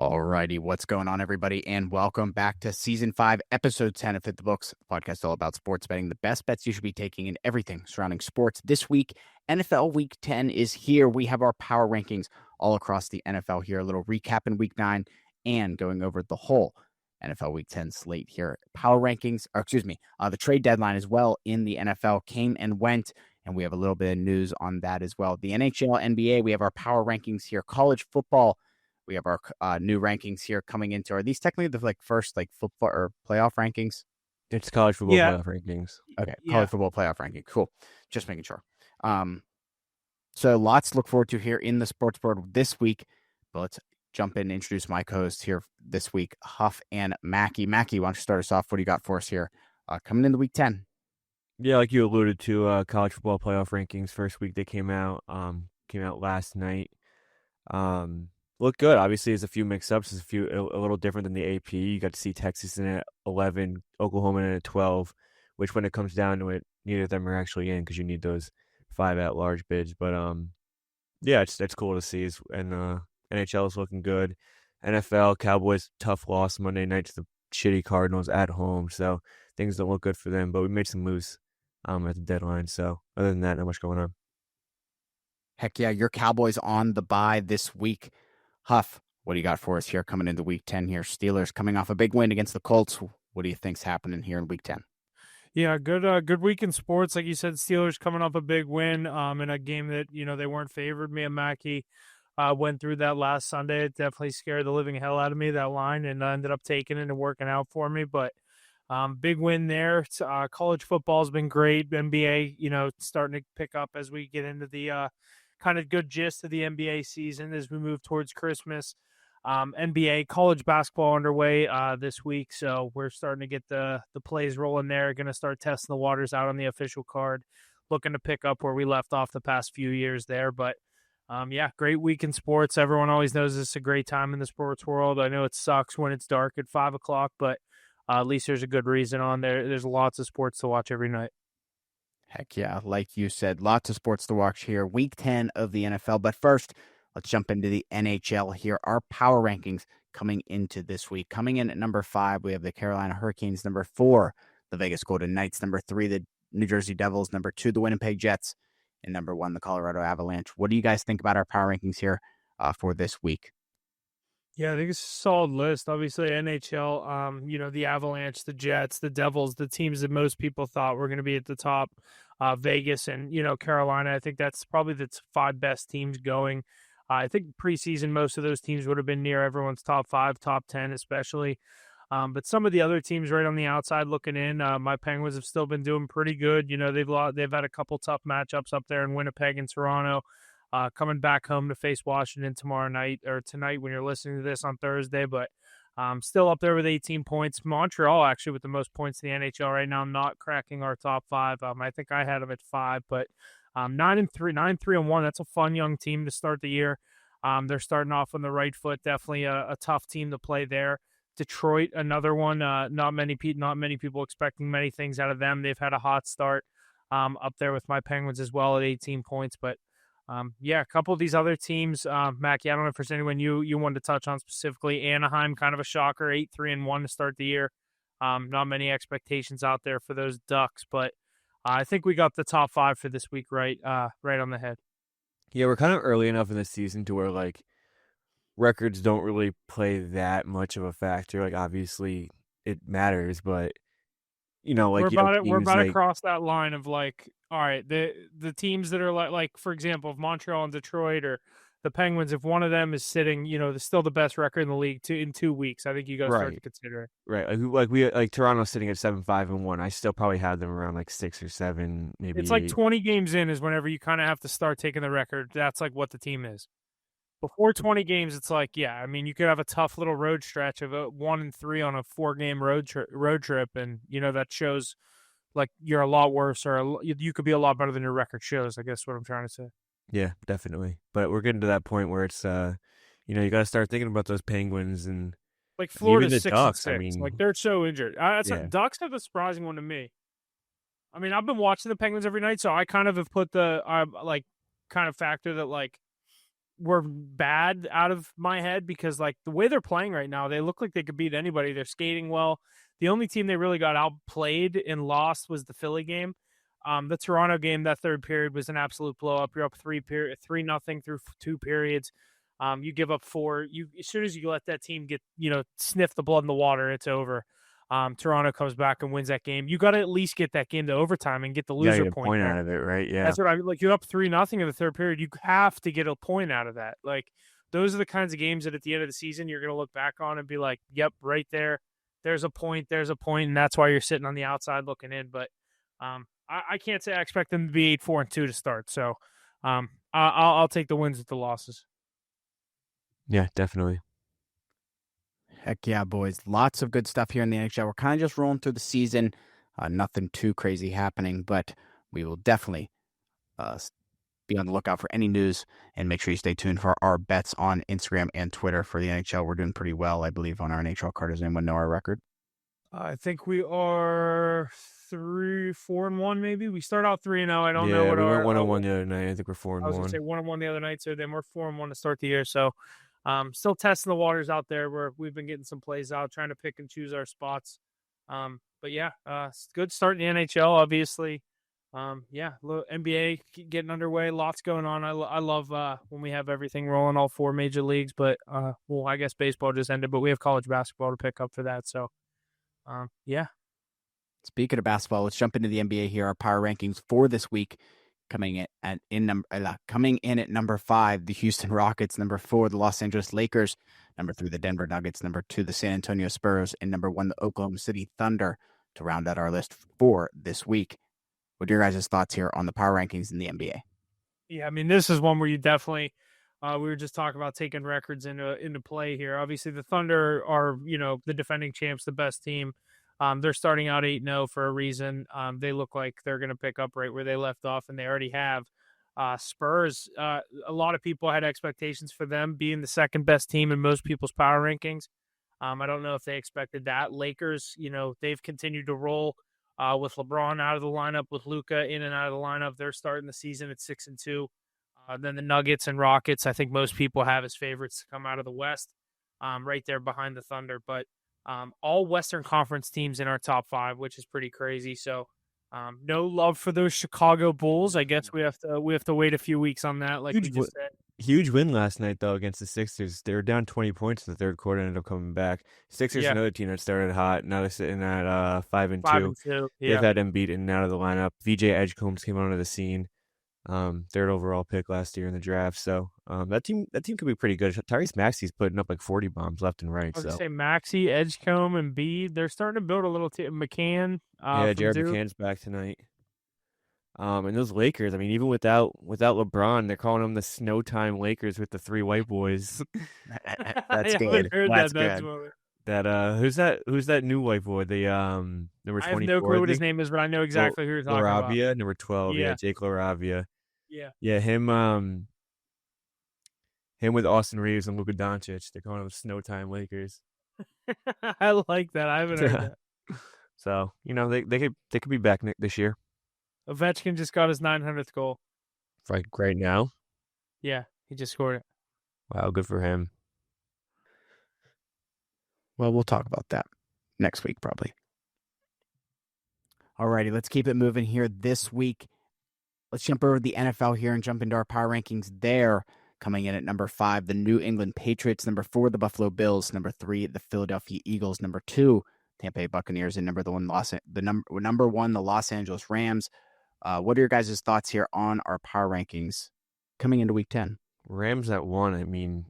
Alrighty, what's going on, everybody, and welcome back to Season 5, Episode 10 of HitTheBooks, the podcast all about sports betting, the best bets you should be taking in everything surrounding sports. This week, NFL Week 10 is here. We have our power rankings all across the NFL here, a little recap in Week 9, and going over the whole NFL Week 10 slate here. Power rankings, the trade deadline as well in the NFL came and went, and we have a little bit of news on that as well. The NHL, NBA, we have our power rankings here. College football, we have our new rankings here coming into. Are these technically the first football or playoff rankings? It's college football playoff rankings. Okay, college football playoff ranking. Cool. Just making sure. So lots to look forward to here in the sports board this week. But let's jump in and introduce my co-hosts here this week, Huff and Mackie. Mackie, why don't you start us off? What do you got for us here coming into Week 10? Yeah, like you alluded to, college football playoff rankings. First week they came out last night. Looked good. Obviously, there's a few mix-ups. It's a little different than the AP. You got to see Texas in at 11, Oklahoma in at 12, which when it comes down to it, neither of them are actually in because you need those 5 at-large bids. But yeah, it's cool to see. And NHL is looking good. NFL, Cowboys, tough loss Monday night to the shitty Cardinals at home. So things don't look good for them. But we made some moves at the deadline. So other than that, not much going on. Heck yeah, your Cowboys on the bye this week. Huff, what do you got for us here coming into Week 10 here? Steelers coming off a big win against the Colts. What do you think's happening here in Week 10? Yeah, good week in sports. Like you said, Steelers coming off a big win in a game that, they weren't favored. Me and Mackie went through that last Sunday. It definitely scared the living hell out of me, that line, and I ended up taking it and working out for me. But big win there. College football has been great. NBA, starting to pick up as we get into the kind of good gist of the NBA season as we move towards Christmas. NBA college basketball underway this week, so we're starting to get the plays rolling there. Going to start testing the waters out on the official card, looking to pick up where we left off the past few years there. But yeah, great week in sports. Everyone always knows this is a great time in the sports world. I know it sucks when it's dark at 5 o'clock, but at least there's a good reason on there. There's lots of sports to watch every night. Heck yeah, like you said, lots of sports to watch here. Week 10 of the NFL. But first, let's jump into the NHL here. Our power rankings coming into this week. Coming in at number 5, we have the Carolina Hurricanes. Number 4, the Vegas Golden Knights. Number 3, the New Jersey Devils. Number 2, the Winnipeg Jets. And number 1, the Colorado Avalanche. What do you guys think about our power rankings here for this week? Yeah, I think it's a solid list. Obviously, NHL, the Avalanche, the Jets, the Devils, the teams that most people thought were going to be at the top. Vegas and, Carolina. I think that's probably the 5 best teams going. I think preseason, most of those teams would have been near everyone's top 5, top 10 especially. But some of the other teams right on the outside looking in, my Penguins have still been doing pretty good. They've had a couple tough matchups up there in Winnipeg and Toronto. Coming back home to face Washington tonight when you're listening to this on Thursday, but still up there with 18 points. Montreal actually with the most points in the NHL right now, not cracking our top 5. I think I had them at 5, but 9-3-1. That's a fun young team to start the year. They're starting off on the right foot. Definitely a tough team to play there. Detroit, another one. Not many people expecting many things out of them. They've had a hot start up there with my Penguins as well at 18 points, but a couple of these other teams, Mackie, I don't know if there's anyone you wanted to touch on specifically. Anaheim, kind of a shocker, 8-3-1 to start the year. Not many expectations out there for those Ducks, but I think we got the top 5 for this week right on the head. Yeah, we're kind of early enough in the season to where records don't really play that much of a factor. Obviously it matters, but we're about to cross that line of all right, the teams that are like for example, if Montreal and Detroit or the Penguins, if one of them is sitting, they're still the best record in the league in 2 weeks, I think you got to start to consider it. Right. Toronto's sitting at 7-5-1. I still probably have them around 6 or 7, maybe. It's 20 games in is whenever you kind of have to start taking the record. That's what the team is. Before 20 games, it's you could have a tough little road stretch of 1-3 on a 4-game road trip, and that shows you're a lot worse, or you could be a lot better than your record shows. I guess what I'm trying to say. Yeah, definitely. But we're getting to that point where it's you got to start thinking about those Penguins and Florida 6-6. Ducks. I mean, they're so injured. Ducks have a surprising one to me. I mean, I've been watching the Penguins every night, so I kind of have put the kind of factor that were bad out of my head because like the way they're playing right now, they look like they could beat anybody. They're skating well. The only team they really got outplayed and lost was the Philly game. The Toronto game, that third period was an absolute blow up. You're up 3-0 through 2 periods. You give up 4. As soon as you let that team get, sniff the blood in the water, it's over. Toronto comes back and wins that game. You got to at least get that game to overtime and get the loser get a point out of it, right? Yeah. That's what I mean. Like, you're up 3-0 in the third period. You have to get a point out of that. Like, those are the kinds of games that at the end of the season, you're going to look back on and be like, yep, right there. There's a point. And that's why you're sitting on the outside looking in. But I can't say I expect them to be 8-4-2 to start. So I'll take the wins with the losses. Yeah, definitely. Heck yeah, boys. Lots of good stuff here in the NHL. We're kind of just rolling through the season. Nothing too crazy happening, but we will definitely be on the lookout for any news, and make sure you stay tuned for our bets on Instagram and Twitter for the NHL. We're doing pretty well, I believe, on our NHL card. Does anyone know our record? I think we are 4-1, maybe. We start out 3-0. I don't know what we our went 1-1 the other night. I think we're 4-1. I was going to say 1-1 the other night, so then we're 4-1 to start the year. So still testing the waters out there where we've been getting some plays out, trying to pick and choose our spots. But yeah, good start in the NHL, obviously. NBA getting underway, lots going on. I love when we have everything rolling, all 4 major leagues. But I guess baseball just ended, but we have college basketball to pick up for that. So yeah. Speaking of basketball, let's jump into the NBA here. Our power rankings for this week, coming in at number 5, the Houston Rockets. Number 4, the Los Angeles Lakers. Number 3, the Denver Nuggets. Number 2, the San Antonio Spurs. And number 1, the Oklahoma City Thunder, to round out our list for this week. What are your guys' thoughts here on the power rankings in the NBA? Yeah, I mean, this is one where you definitely we were just talking about taking records into play here. Obviously, the Thunder are, the defending champs, the best team. They're starting out 8-0 for a reason. They look like they're going to pick up right where they left off, and they already have. Spurs, a lot of people had expectations for them being the second best team in most people's power rankings. I don't know if they expected that. Lakers, they've continued to roll with LeBron out of the lineup, with Luka in and out of the lineup. They're starting the season at 6-2. Then the Nuggets and Rockets, I think most people have as favorites to come out of the West, right there behind the Thunder. But all Western Conference teams in our top 5, which is pretty crazy. So no love for those Chicago Bulls. I guess we have to wait a few weeks on that, like we just said. Huge win last night, though, against the Sixers. They were down 20 points in the third quarter and ended up coming back. Sixers, another team that started hot. Now they're sitting at 5-2. 5-2. Yeah. They've had Embiid in and out of the lineup. VJ Edgecombs came onto the scene. Third overall pick last year in the draft. So that team could be pretty good. Tyrese Maxey's putting up like 40 bombs left and right. I was going to say Maxey, Edgecombe, and Embiid. They're starting to build a little team. McCann. Jared McCann's back tonight. And those Lakers, I mean, even without LeBron, they're calling them the Snowtime Lakers with the 3 white boys. That's good. That's good. Who's that new white boy? The number 24. I have no clue what his name is, but I know exactly who you're talking about. Number 12. Yeah, Jake LaRavia. Yeah, him with Austin Reeves and Luka Doncic. They're calling them Snowtime Lakers. I like that. I haven't heard that. So they could be back this year. Ovechkin just got his 900th goal. Right now? Yeah, he just scored it. Wow, good for him. Well, we'll talk about that next week, probably. Alrighty, let's keep it moving here this week. Let's jump over to the NFL here and jump into our power rankings there. Coming in at number 5, the New England Patriots. Number 4, the Buffalo Bills. Number 3, the Philadelphia Eagles. Number 2, Tampa Bay Buccaneers. And number 1, the Los Angeles Rams. What are your guys' thoughts here on our power rankings coming into Week 10? Rams at 1. I mean,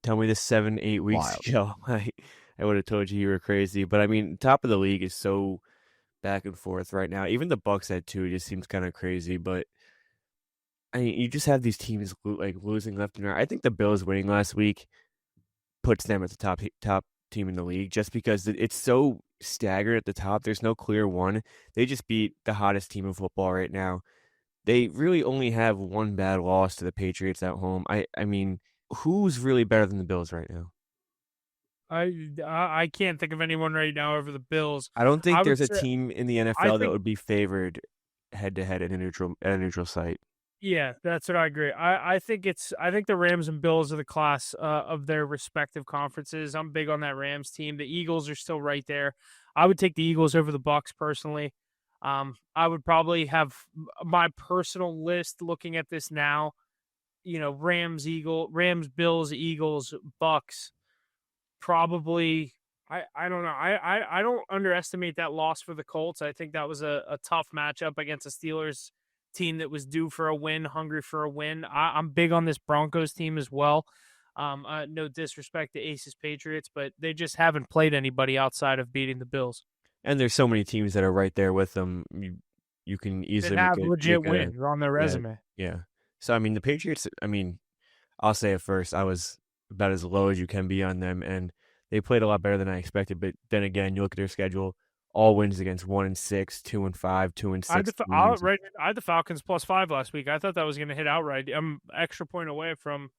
tell me this 7-8 weeks ago. I would have told you were crazy. But I mean, top of the league is so back and forth right now. Even the Bucs at 2 just seems kind of crazy. But I mean, you just have these teams like losing left and right. I think the Bills winning last week puts them at the top team in the league, just because it's so staggered at the top. There's no clear one. They just beat the hottest team in football right now. They really only have one bad loss to the Patriots at home. I mean, who's really better than the Bills right now? I can't think of anyone right now over the Bills. I don't think there's a team in the NFL that would be favored head to head at a neutral site. Yeah, that's what I agree. I think the Rams and Bills are the class of their respective conferences. I'm big on that Rams team. The Eagles are still right there. I would take the Eagles over the Bucks personally. I would probably have my personal list looking at this now. Rams, Bills, Eagles, Bucks. Probably. I don't know. I don't underestimate that loss for the Colts. I think that was a tough matchup against a Steelers team that was due for a win, hungry for a win. I'm big on this Broncos team as well. No disrespect to Aces Patriots, but they just haven't played anybody outside of beating the Bills. And there's so many teams that are right there with them. You can That easily have make legit a wins on their yeah, resume. yeah. So I mean, the Patriots. I mean, I'll say it first. I was about as low as you can be on them, and they played a lot better than I expected. But then again, you look at their schedule: all wins against 1-6, 2-5, 2-6 teams. I had the Falcons +5 last week. I thought that was going to hit outright. I'm extra point away from.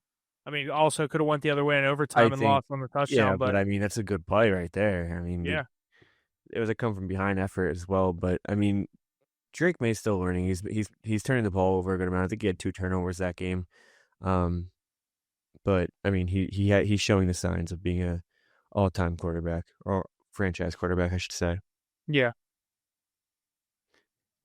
I mean, also could have went the other way in I overtime and think, lost on the touchdown. yeah, but I mean that's a good play right there. I mean, yeah, it was a come from behind effort as well. But I mean, Drake May's still learning. He's turning the ball over a good amount. I think he had 2 turnovers that game. But I mean, he's showing the signs of being a all-time quarterback or franchise quarterback, I should say. yeah.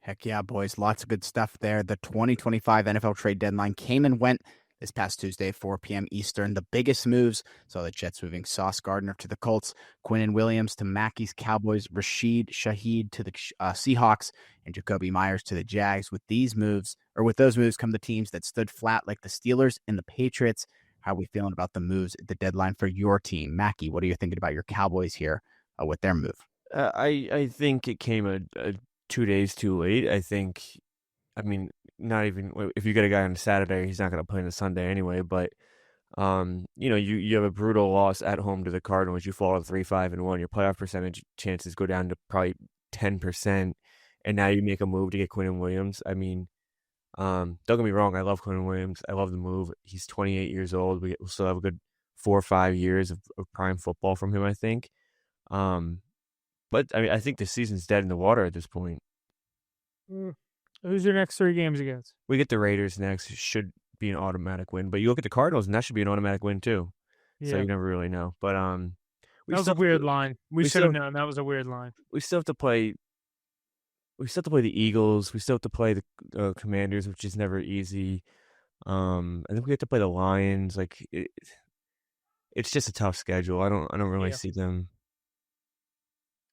Heck yeah, boys. Lots of good stuff there. The 2025 NFL trade deadline came and went this past Tuesday, 4 p.m. Eastern. The biggest moves saw the Jets moving Sauce Gardner to the Colts, Quinnen Williams to Mackey's Cowboys, Rashid Shaheed to the Seahawks, and Jacoby Myers to the Jags. With those moves come the teams that stood flat like the Steelers and the Patriots. How are we feeling about the moves at the deadline for your team? Mackey, what are you thinking about your Cowboys here with their move? I think it came a 2 days too late. I mean, not even if you get a guy on a Saturday, he's not going to play on a Sunday anyway. But you have a brutal loss at home to the Cardinals. You fall to 3-5-1. Your playoff percentage chances go down to probably 10%, and now you make a move to get Quinnen Williams. I mean, don't get me wrong. I love Quinnen Williams. I love the move. He's 28 years old. We'll still have a good 4 or 5 years of prime football from him, I think. But I mean, I think the season's dead in the water at this point. Who's your next 3 games against? We get the Raiders next. It should be an automatic win. But you look at the Cardinals, and that should be an automatic win too. Yeah. So you never really know. But that was a weird line. We should have known that was a weird line. We still have to play. We still have to play the Eagles. We still have to play the Commanders, which is never easy. I think we have to play the Lions. Like it's just a tough schedule. I don't really see them.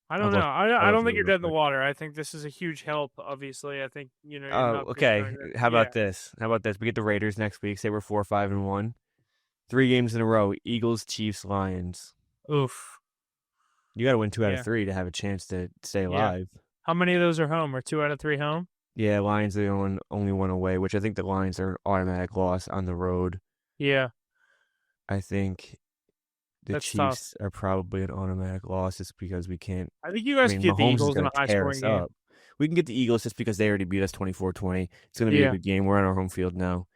I don't know. I don't think you're dead in the water. I think this is a huge help. Obviously, I think you're okay. How about this? We get the Raiders next week. Say we're 4-5-1. 3 games in a row: Eagles, Chiefs, Lions. Oof. You got to win 2 out of 3 to have a chance to stay alive. How many of those are home? Are 2 out of 3 home? Yeah, Lions are the only one away, which I think the Lions are automatic loss on the road. Yeah. I think the Chiefs are probably an automatic loss just because we can't. I think you guys can get the Eagles in a high-scoring game. We can get the Eagles just because they already beat us 24-20. It's going to be a good game. We're on our home field now.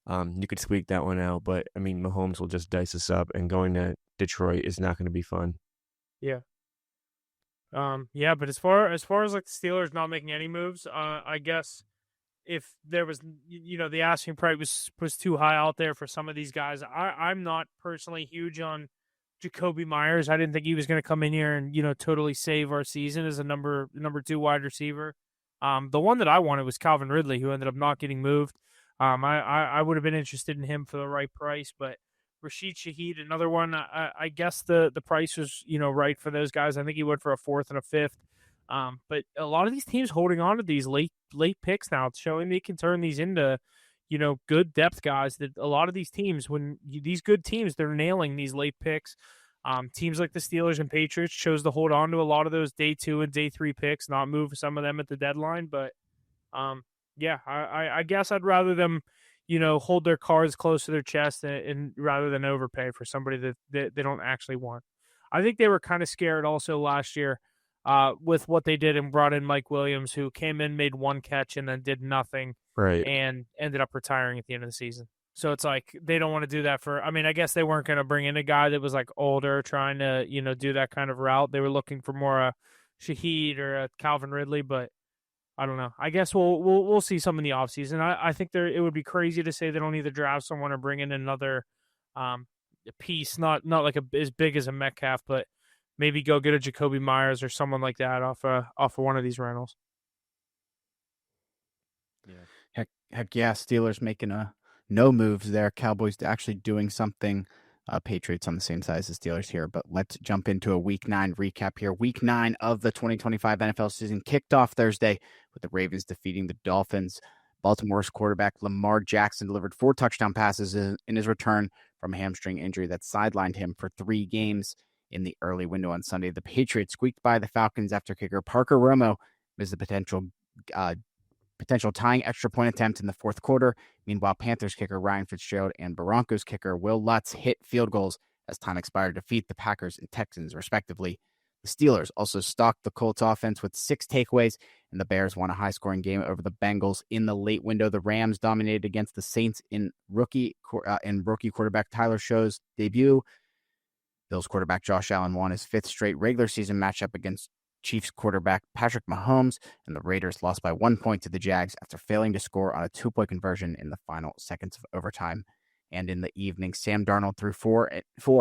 You could squeak that one out, but I mean, Mahomes will just dice us up, and going to Detroit is not going to be fun. Yeah. But as far as like the Steelers not making any moves, I guess if there was, the asking price was too high out there for some of these guys. I'm not personally huge on Jacoby Myers. I didn't think he was going to come in here and totally save our season as a number 2 wide receiver. The one that I wanted was Calvin Ridley, who ended up not getting moved. I would have been interested in him for the right price, but Rashid Shaheed, another one. I guess the price was right for those guys. I think he went for a 4th and a 5th. But a lot of these teams holding on to these late picks now, it's showing they can turn these into good depth guys. That a lot of these teams, these good teams, they're nailing these late picks. Teams like the Steelers and Patriots chose to hold on to a lot of those day 2 and day 3 picks, not move some of them at the deadline. But I guess I'd rather them hold their cards close to their chest and rather than overpay for somebody that they don't actually want. I think they were kind of scared also last year with what they did and brought in Mike Williams, who came in, made 1 catch, and then did nothing, right, and ended up retiring at the end of the season. So it's like they don't want to do that I guess they weren't going to bring in a guy that was like older trying to, do that kind of route. They were looking for more a Shaheed or a Calvin Ridley, but I don't know. I guess we'll see some in the offseason. I think it would be crazy to say they don't either draft someone or bring in another um, piece, not like as big as a Metcalf, but maybe go get a Jacoby Myers or someone like that off of one of these rentals. Yeah. Heck yeah, Steelers making no moves there. Cowboys actually doing something. Patriots on the same size as Steelers here, but let's jump into a Week 9 recap here. Week 9 of the 2025 NFL season kicked off Thursday with the Ravens defeating the Dolphins. Baltimore's quarterback Lamar Jackson delivered 4 touchdown passes in his return from a hamstring injury that sidelined him for 3 games in the early window on Sunday. The Patriots squeaked by the Falcons after kicker Parker Romo missed the potential tying extra point attempt in the fourth quarter. Meanwhile, Panthers kicker Ryan Fitzgerald and Broncos kicker Will Lutz hit field goals as time expired to defeat the Packers and Texans, respectively. The Steelers also stalked the Colts offense with 6 takeaways, and the Bears won a high-scoring game over the Bengals in the late window. The Rams dominated against the Saints in rookie quarterback Tyler Show's debut. Bills quarterback Josh Allen won his 5th straight regular season matchup against Chiefs quarterback Patrick Mahomes, and the Raiders lost by 1 point to the Jags after failing to score on a 2-point conversion in the final seconds of overtime. And in the evening, Sam Darnold threw four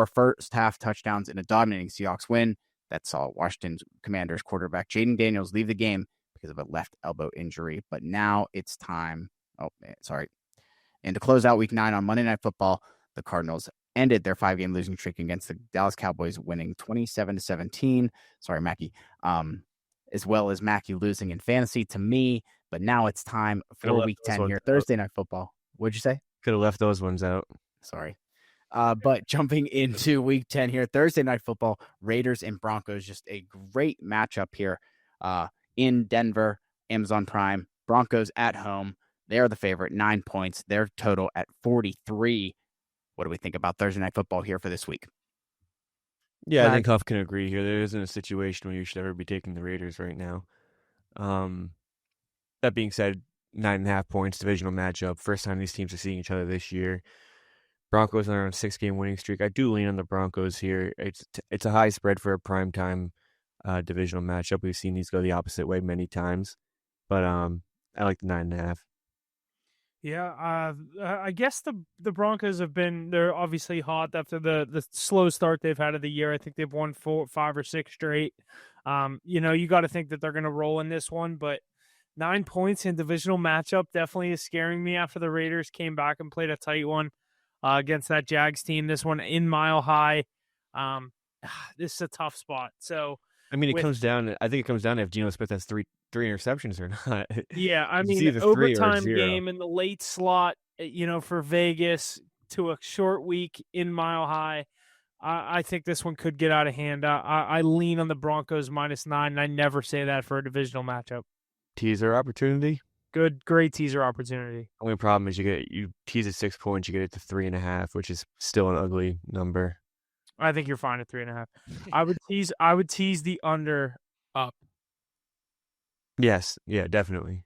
first-half touchdowns in a dominating Seahawks win that saw Washington Commanders quarterback Jaden Daniels leave the game because of a left elbow injury. But now it's time. And to close out Week 9 on Monday Night Football, the Cardinals ended their 5-game losing streak against the Dallas Cowboys, winning 27-17. Sorry, Mackie. As well as Mackie losing in fantasy to me. But now it's time for Week 10 here, Thursday Night Football. What'd you say? Could have left those ones out. Sorry. But jumping into Week 10 here, Thursday Night Football, Raiders and Broncos, just a great matchup here in Denver, Amazon Prime. Broncos at home. They are the favorite, 9 points. Their total at 43. What do we think about Thursday Night Football here for this week? Yeah, I think Huff can agree here. There isn't a situation where you should ever be taking the Raiders right now. That being said, 9.5 points, divisional matchup. First time these teams are seeing each other this year. Broncos are on a 6-game winning streak. I do lean on the Broncos here. It's a high spread for a primetime divisional matchup. We've seen these go the opposite way many times. But I like the 9.5. Yeah, I guess the Broncos they're obviously hot after the slow start they've had of the year. I think they've won 5 or 6 straight. You got to think that they're going to roll in this one, but 9 points in divisional matchup definitely is scaring me after the Raiders came back and played a tight one against that Jags team. This one in Mile High. This is a tough spot. So I mean, I think it comes down to if Geno Smith has three interceptions or not. Yeah, I mean, overtime game in the late slot, for Vegas to a short week in Mile High. I think this one could get out of hand. I lean on the Broncos -9, and I never say that for a divisional matchup. Teaser opportunity? Great teaser opportunity. Only problem is you tease at 6 points, you get it to 3.5, which is still an ugly number. I think you're fine at 3.5. I would tease the under up. Yes, yeah, definitely.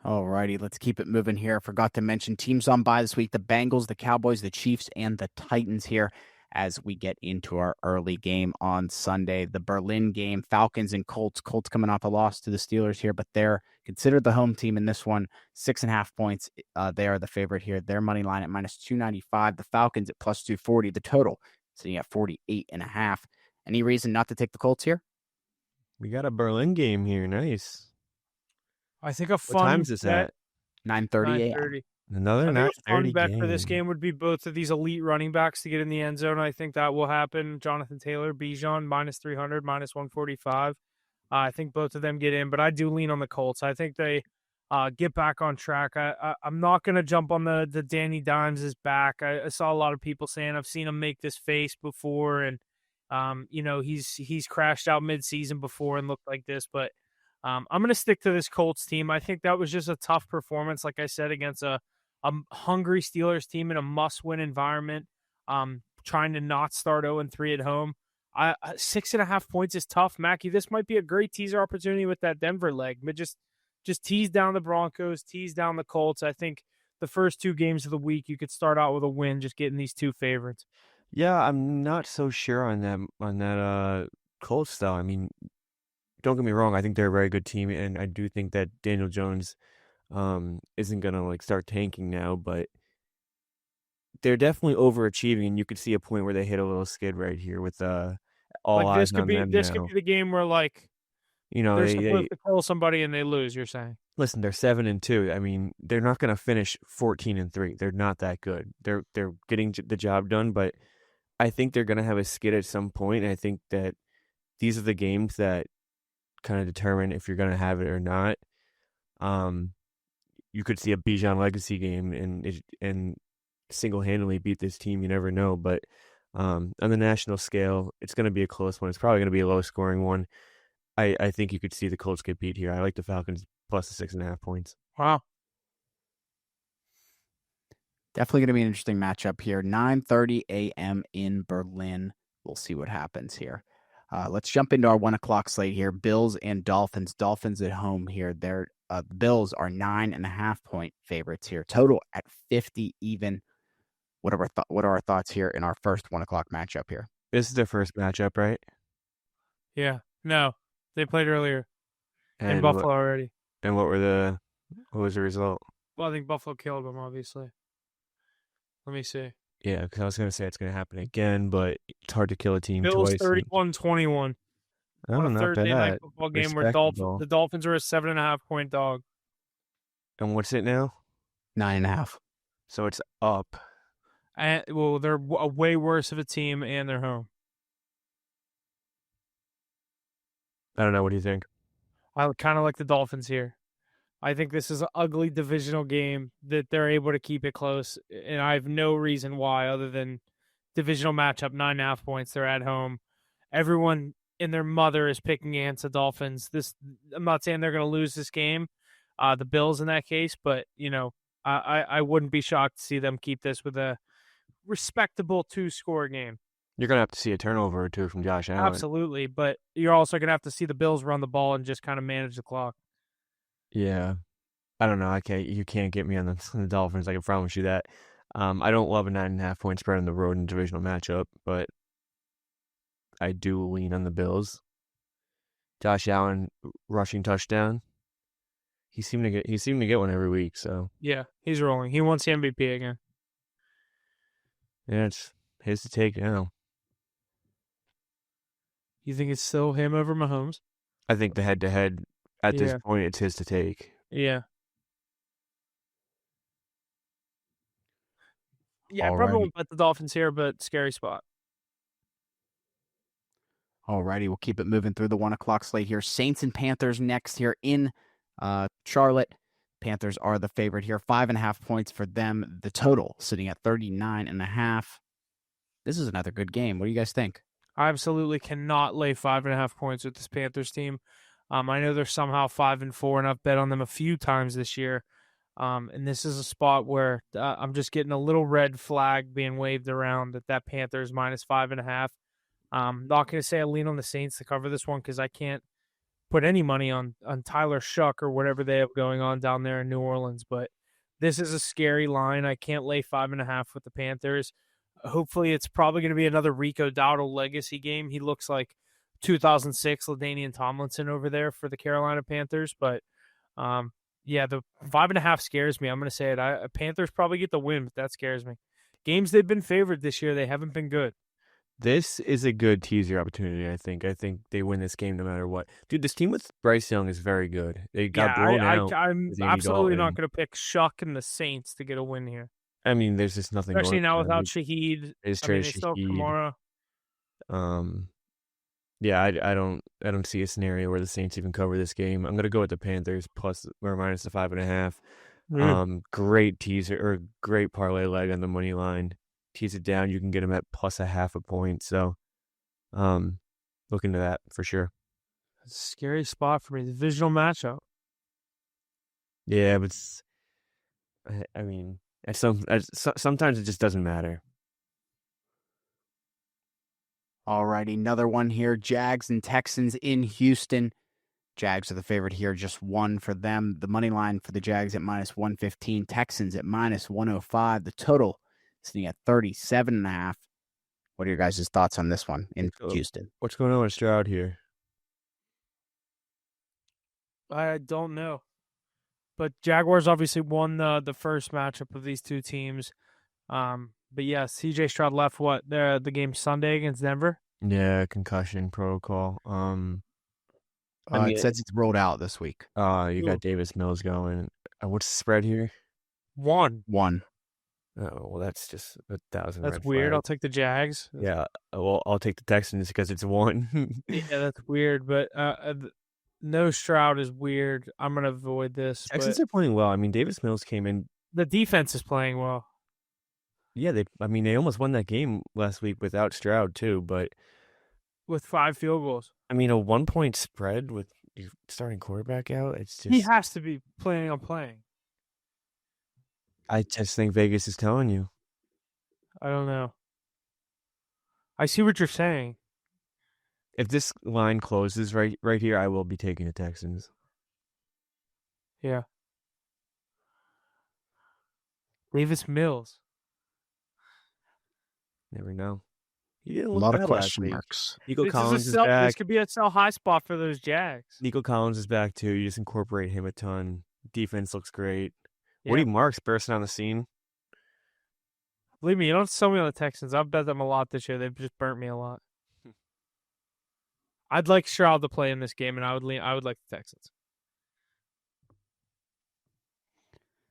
All righty, let's keep it moving here. I forgot to mention teams on bye this week: the Bengals, the Cowboys, the Chiefs, and the Titans here as we get into our early game on Sunday. The Berlin game, Falcons and Colts. Colts coming off a loss to the Steelers here, but they're considered the home team in this one. 6.5 points. They are the favorite here. Their money line at -295. The Falcons at +240. The total sitting at 48.5. Any reason not to take the Colts here? We got a Berlin game here. Nice. I think a fun What time is this at? 9:30 a.m. Another 9:30 bet game. for this game would be both of these elite running backs to get in the end zone. I think that will happen. Jonathan Taylor, Bijan, -300, -145. I think both of them get in, but I do lean on the Colts. I think they get back on track. I'm not going to jump on the Danny Dimes is back. I saw a lot of people saying I've seen him make this face before, and he's crashed out mid-season before and looked like this, but I'm going to stick to this Colts team. I think that was just a tough performance, like I said, against a hungry Steelers team in a must-win environment, trying to not start 0-3 at home. 6.5 points is tough, Mackie. This might be a great teaser opportunity with that Denver leg, but just tease down the Broncos, tease down the Colts. I think the first 2 games of the week, you could start out with a win, just getting these 2 favorites. Yeah, I'm not so sure on that Colts, though, I mean, don't get me wrong. I think they're a very good team, and I do think that Daniel Jones isn't gonna like start tanking now, but they're definitely overachieving, and you could see a point where they hit a little skid right here with all Like eyes on them this could now. be the game where like You know, they're they supposed to kill somebody and they lose. You're saying? listen. They're 7-2. I mean, they're not gonna finish 14-3. They're not that good. They're getting the job done, but I think they're gonna have a skid at some point. And I think that these are the games that kind of determine if you're gonna have it or not. Um, you could see a Bijan legacy game and single-handedly beat this team. You never know, but on the national scale, it's going to be a close one. It's probably going to be a low-scoring one. I think you could see the Colts get beat here. I like the Falcons plus the 6.5 points. Wow. Definitely going to be an interesting matchup here. 9:30 a.m. in Berlin. We'll see what happens here. Let's jump into our 1 o'clock slate here. Bills and Dolphins. Dolphins at home here. The Bills are 9.5-point favorites here. Total at 50 even. What are our thoughts here in our first 1 o'clock matchup here? This is their first matchup, right? Yeah. No, they played earlier in And Buffalo already. And what was the result? Well, I think Buffalo killed them, obviously. Let me see. Yeah, because I was going to say it's going to happen again, but it's hard to kill a team Bills twice. 31-21 Oh, on a not Thursday night bad. football game where Respectable. the Dolphins are a 7.5-point dog. And what's it now? 9.5. So it's up. Well, they're a way worse of a team, and they're home. I don't know. What do you think? I kind of like the Dolphins here. I think this is an ugly divisional game that they're able to keep it close, and I have no reason why other than divisional matchup, 9.5 points. They're at home. Everyone and their mother is picking against the Dolphins. I'm not saying they're going to lose this game, the Bills in that case, but I wouldn't be shocked to see them keep this with a respectable 2-score game. You're going to have to see a turnover or two from Josh Allen. Absolutely, but you're also going to have to see the Bills run the ball and just kind of manage the clock. Yeah. I don't know. You can't get me on the Dolphins. I can promise you that. I don't love a 9.5-point spread on the road in a divisional matchup, but I do lean on the Bills. Josh Allen rushing touchdown. He seemed to get one every week. So yeah, he's rolling. He wants the MVP again. Yeah, it's his to take now. You think it's still him over Mahomes? I think the head-to-head at this Yeah. point, it's his to take. Yeah. Yeah, I probably won't bet the Dolphins here, but scary spot. Alrighty, we'll keep it moving through the 1 o'clock slate here. Saints and Panthers next here in Charlotte. Panthers are the favorite here. 5.5 points for them. The total sitting at 39.5. This is another good game. What do you guys think? I absolutely cannot lay 5.5 points with this Panthers team. I know they're somehow 5-4, and I've bet on them a few times this year. And this is a spot where I'm just getting a little red flag being waved around that Panthers minus 5.5. Not going to say I lean on the Saints to cover this one because I can't put any money on Tyler Shuck or whatever they have going on down there in New Orleans. But this is a scary line. I can't lay 5.5 with the Panthers. Hopefully, it's probably going to be another Rico Dowdle legacy game. He looks like 2006 LaDainian Tomlinson over there for the Carolina Panthers. But yeah, the 5.5 scares me. I'm going to say it. Panthers probably get the win, but that scares me. Games they've been favored this year, they haven't been good. This is a good teaser opportunity, I think. I think they win this game no matter what. Dude, this team with Bryce Young is very good. They got blown out. I'm with Andy absolutely Dalton. not going to pick Shuck and the Saints to get a win here. I mean, there's just nothing Especially going now on. without Shaheed. They just I mean, traded they still have Shaheed. Kamara. Yeah, I don't see a scenario where the Saints even cover this game. I'm gonna go with the Panthers plus or minus the 5.5. Great teaser or great parlay leg on the money line. Tease it down, you can get them at plus 0.5 point. So, look into that for sure. Scary spot for me. Divisional matchup. Yeah, but I mean, sometimes it just doesn't matter. Alrighty, another one here. Jags and Texans in Houston. Jags are the favorite here, just one for them. The money line for the Jags at minus 115. Texans at minus 105. The total sitting at 37.5. What are your guys' thoughts on this one in Houston? What's going on with Stroud here? I don't know. But Jaguars obviously won the first matchup of these two teams. But yeah, CJ Stroud left the game Sunday against Denver? Yeah, concussion protocol. I mean, it says it's rolled out this week. You got Davis Mills going. What's the spread here? 1. Oh, well, that's just 1,000 That's red weird. flags. I'll take the Jags. Yeah, well, I'll take the Texans because it's 1. Yeah, that's weird. But no Stroud is weird. I'm gonna avoid this. Texans are playing well. I mean, Davis Mills came in. The defense is playing well. Yeah, they almost won that game last week without Stroud too. But with 5 field goals. I mean, a 1-point spread with your starting quarterback out. It's just he has to be planning on playing. I just think Vegas is telling you. I don't know. I see what you're saying. If this line closes right here, I will be taking the Texans. Yeah. Davis Mills. Never know. A lot of question marks. Nico Collins is back. This could be a sell high spot for those Jags. Nico Collins is back too. You just incorporate him a ton. Defense looks great. Yeah. Woody Marks bursting on the scene. Believe me, you don't sell me on the Texans. I've bet them a lot this year. They've just burnt me a lot. I'd like Stroud to play in this game, and I would like the Texans.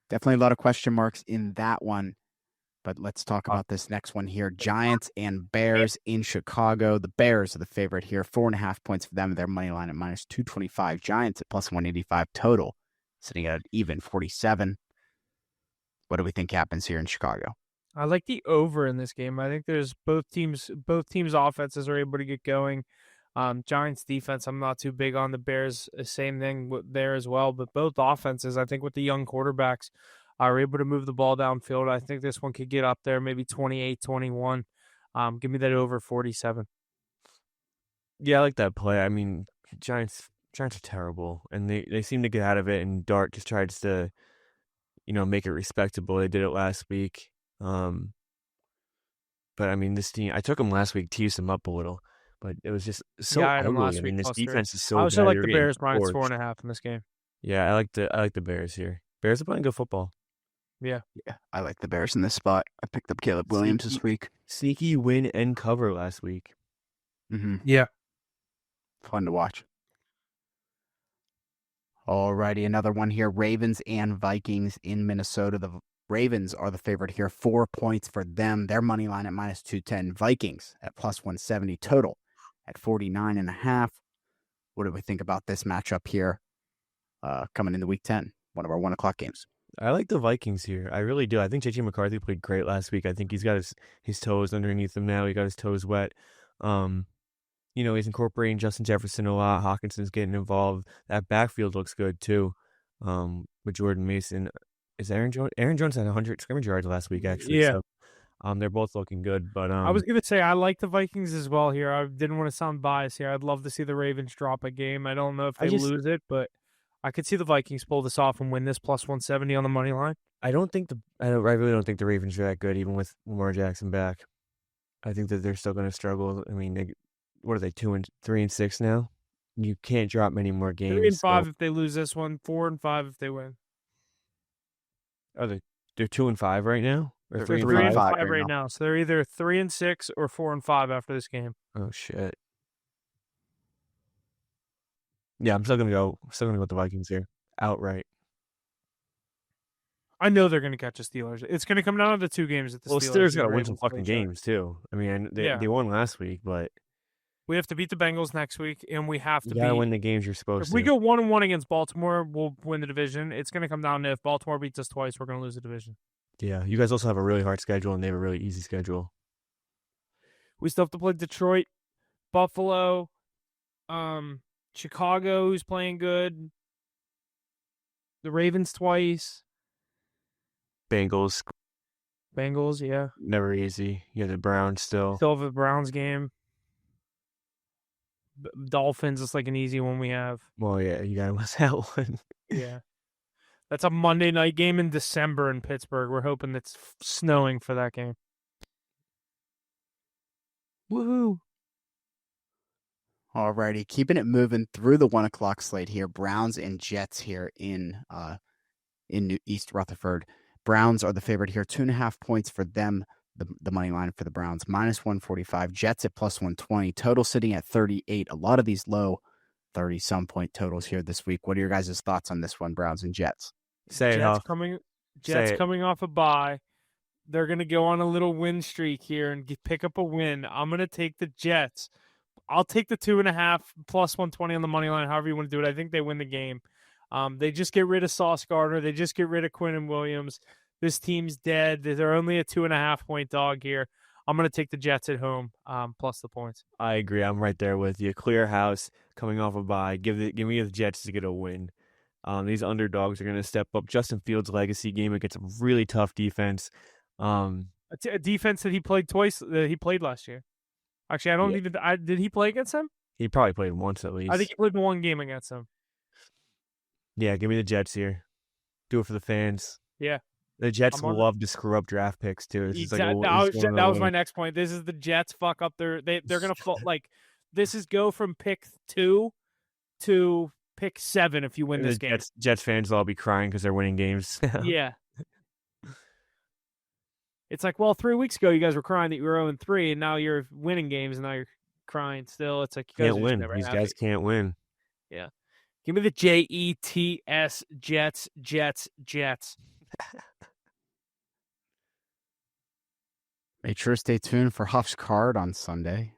Definitely a lot of question marks in that one. But let's talk about this next one here. Giants and Bears in Chicago. The Bears are the favorite here. 4.5 points for them. Their money line at -225. Giants at +185 total, sitting at even 47. What do we think happens here in Chicago? I like the over in this game. I think there's both teams' offenses are able to get going. Giants defense, I'm not too big on. The Bears, same thing there as well. But both offenses, I think with the young quarterbacks, are able to move the ball downfield. I think this one could get up there, maybe 28-21. Give me that over 47. Yeah, I like that play. I mean, Giants are terrible, and they seem to get out of it, and Dart just tries to, make it respectable. They did it last week. But, I mean, this team, I took them last week, teased them up a little, but it was just so ugly. I mean, this defense is so bad. I also like the Bears -4.5 in this game. Yeah, I like the Bears here. Bears are playing good football. Yeah, I like the Bears in this spot. I picked up Caleb Williams this week. Sneaky win and cover last week. Mm-hmm. Yeah. Fun to watch. Alrighty, another one here. Ravens and Vikings in Minnesota. The Ravens are the favorite here. 4 points for them. Their money line at -210. Vikings at +170 total at 49.5. What do we think about this matchup here coming into Week 10? One of our 1 o'clock games. I like the Vikings here. I really do. I think J.J. McCarthy played great last week. I think he's got his toes underneath him now. He got his toes wet. He's incorporating Justin Jefferson a lot. Hawkinson's getting involved. That backfield looks good too. With Jordan Mason. Is Aaron Jones had 100 scrimmage yards last week, actually. Yeah. So, they're both looking good. But I was going to say I like the Vikings as well here. I didn't want to sound biased here. I'd love to see the Ravens drop a game. I don't know if they lose it, but I could see the Vikings pull this off and win this +170 on the money line. I really don't think the Ravens are that good, even with Lamar Jackson back. I think that they're still going to struggle. I mean, what are they, 3-6 now? You can't drop many more games. 3-5 if they lose this one. 4-5 if they win. Oh, they're 2-5 right now. Or They're 3-5 right now. So they're either 3-6 or 4-5 after this game. Oh shit. Yeah, I'm still gonna go with the Vikings here outright. I know they're gonna catch the Steelers. It's gonna come down to the 2 games that the Steelers gotta win some fucking games too. I mean, they won last week, but we have to beat the Bengals next week, and we have to win the games you're supposed to. If we go 1-1 against Baltimore, we'll win the division. It's gonna come down to if Baltimore beats us twice, we're gonna lose the division. Yeah, you guys also have a really hard schedule, and they have a really easy schedule. We still have to play Detroit, Buffalo, Chicago, who's playing good. The Ravens twice. Bengals, yeah. Never easy. You have the Browns still. Still have a Browns game. Dolphins is like an easy one we have. Well, yeah, you gotta win that one. Yeah. That's a Monday night game in December in Pittsburgh. We're hoping it's snowing for that game. Woohoo! Alrighty, keeping it moving through the 1 o'clock slate here. Browns and Jets here in East Rutherford. Browns are the favorite here, 2.5 points for them. The money line for the Browns, -145. Jets at +120. Total sitting at 38. A lot of these low 30-some point totals here this week. What are your guys' thoughts on this one, Browns and Jets? Say it, Huff. Jets Say it. coming off a bye. They're going to go on a little win streak here and pick up a win. I'm going to take the Jets. I'll take the 2.5 +120 on the money line, however you want to do it. I think they win the game. They just get rid of Sauce Gardner. They just get rid of Quinnen Williams. This team's dead. They're only a 2.5 point dog here. I'm going to take the Jets at home, plus the points. I agree. I'm right there with you. Clear house, coming off a bye. Give me the Jets to get a win. These underdogs are going to step up. Justin Fields' legacy game against a really tough defense. A defense that he played twice. That he played last year. Actually, I don't even. Did he play against him? He probably played once at least. I think he played one game against him. Yeah, give me the Jets here. Do it for the fans. Yeah. The Jets love to screw up draft picks too. Exactly. That was my next point. This is the Jets fuck up they're gonna like this is go from pick 2 to pick 7 if you win this game. Jets fans will all be crying because they're winning games. Yeah. It's like, well, 3 weeks ago you guys were crying that you were 0-3, and now you're winning games, and now you're crying still. It's like you guys can't win. These guys can't win. Yeah. Give me the Jets, Jets. Make sure to stay tuned for Huff's card on Sunday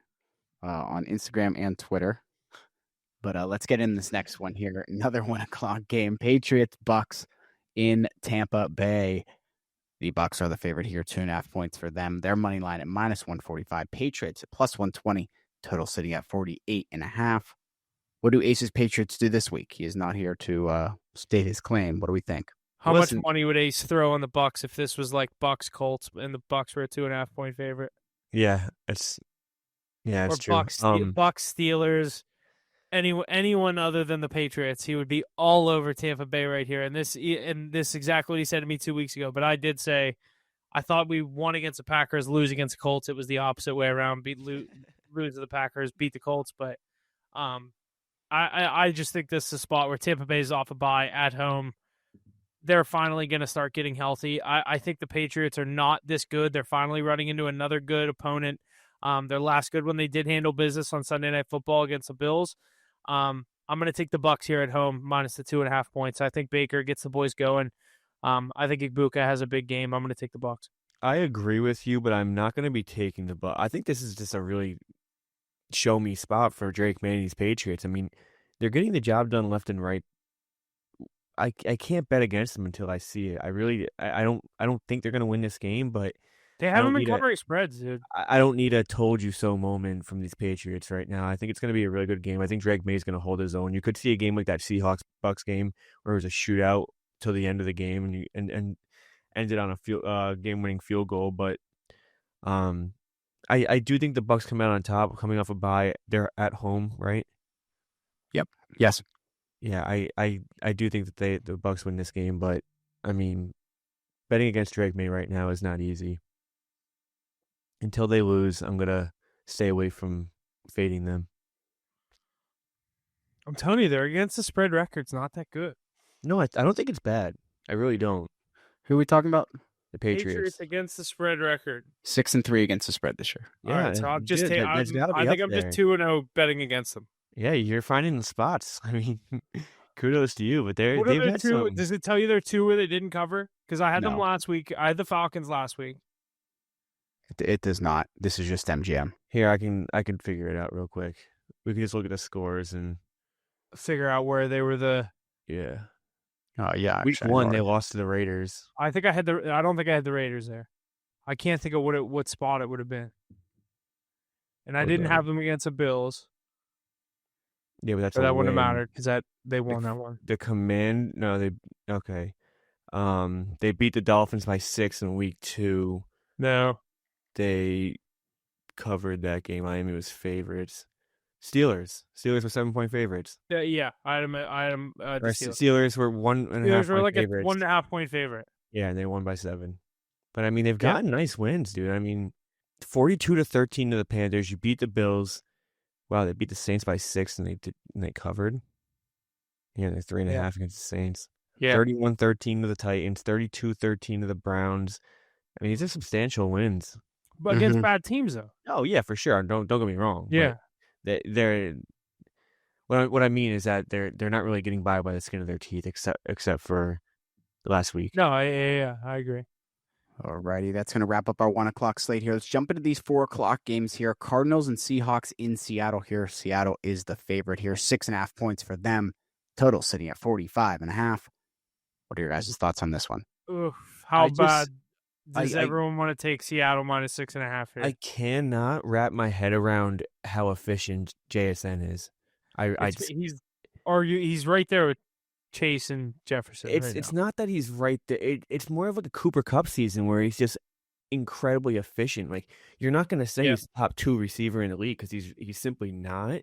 on Instagram and Twitter. But let's get in this next one here. Another 1 o'clock game. Patriots-Bucks in Tampa Bay. The Bucks are the favorite here, 2.5 points for them. Their money line at -145. Patriots at +120. Total sitting at 48.5. What do Ace's Patriots do this week? He is not here to state his claim. What do we think? How much money would Ace throw on the Bucks if this was like Bucks Colts and the Bucks were a 2.5 point favorite? Yeah, it's true. Bucks Steelers, anyone other than the Patriots, he would be all over Tampa Bay right here. And this exactly what he said to me 2 weeks ago. But I did say I thought we won against the Packers, lose against the Colts. It was the opposite way around. Lose to the Packers, beat the Colts. But I just think this is a spot where Tampa Bay is off a bye at home. They're finally going to start getting healthy. I think the Patriots are not this good. They're finally running into another good opponent. Their last good one, they did handle business on Sunday Night Football against the Bills. I'm going to take the Bucks here at home, minus the 2.5 points. I think Baker gets the boys going. I think Ibuka has a big game. I'm going to take the Bucks. I agree with you, but I'm not going to be taking the Bucks. I think this is just a really show me spot for Drake May and these Patriots. I mean, they're getting the job done left and right. I can't bet against them until I see it. I don't think they're going to win this game, but they haven't been covering spreads, dude. I don't need a told you so moment from these Patriots right now. I think it's going to be a really good game. I think Drake May is going to hold his own. You could see a game like that Seahawks-Bucks game where it was a shootout till the end of the game and ended on a game-winning field goal. But I do think the Bucks come out on top, coming off a bye. They're at home, right? Yep. Yes. Yeah, I do think that the Bucks win this game, but I mean, betting against Drake May right now is not easy. Until they lose, I'm gonna stay away from fading them. I'm telling you, they're against the spread record's not that good. No, I don't think it's bad. I really don't. Who are we talking about? The Patriots. Patriots against the spread record. 6-3 against the spread this year. Yeah, all right, so I'm just I think I'm just 2-0 betting against them. Yeah, you're finding the spots. I mean, kudos to you, but they've had some. Does it tell you they're 2 where they didn't cover? Because I had them last week. I had the Falcons last week. It does not. This is just MGM. Here, I can figure it out real quick. We can just look at the scores and figure out where they were Yeah. Oh yeah. Week 1 they lost to the Raiders. I don't think I had the Raiders there. I can't think of what spot it would have been. And I didn't have them against the Bills. Yeah, but that wouldn't have mattered because they won that one. They beat the Dolphins by 6 in week 2. No. They covered that game. Miami was favorites. Steelers were 7-point favorites. Yeah, I had them. Steelers were 1.5 Steelers were like favorites. A 1.5 point favorite. Yeah, and they won by 7. But I mean, they've gotten nice wins, dude. I mean, 42-13 to the Panthers. You beat the Bills. Wow, they beat the Saints by 6, and they covered. Yeah, they're 3.5 against the Saints. Yeah. 31-13 to the Titans. 32-13 to the Browns. I mean, these are substantial wins. But against bad teams, though. Oh yeah, for sure. Don't get me wrong. Yeah. But they're what I mean is that they're not really getting by the skin of their teeth, except for last week. No, I agree. Alrighty, that's going to wrap up our 1 o'clock slate here. Let's jump into these 4 o'clock games here. Cardinals and Seahawks in Seattle here. Seattle is the favorite here. 6.5 points for them. Total sitting at 45.5. What are your guys' thoughts on this one? Oof, how bad does everyone want to take Seattle minus 6.5 here? I cannot wrap my head around how efficient JSN is. He's right there with Chase and Jefferson. It's not that he's right there. It's more of like a Cooper Kupp season where he's just incredibly efficient. Like, you're not going to say he's top 2 receiver in the league because he's simply not.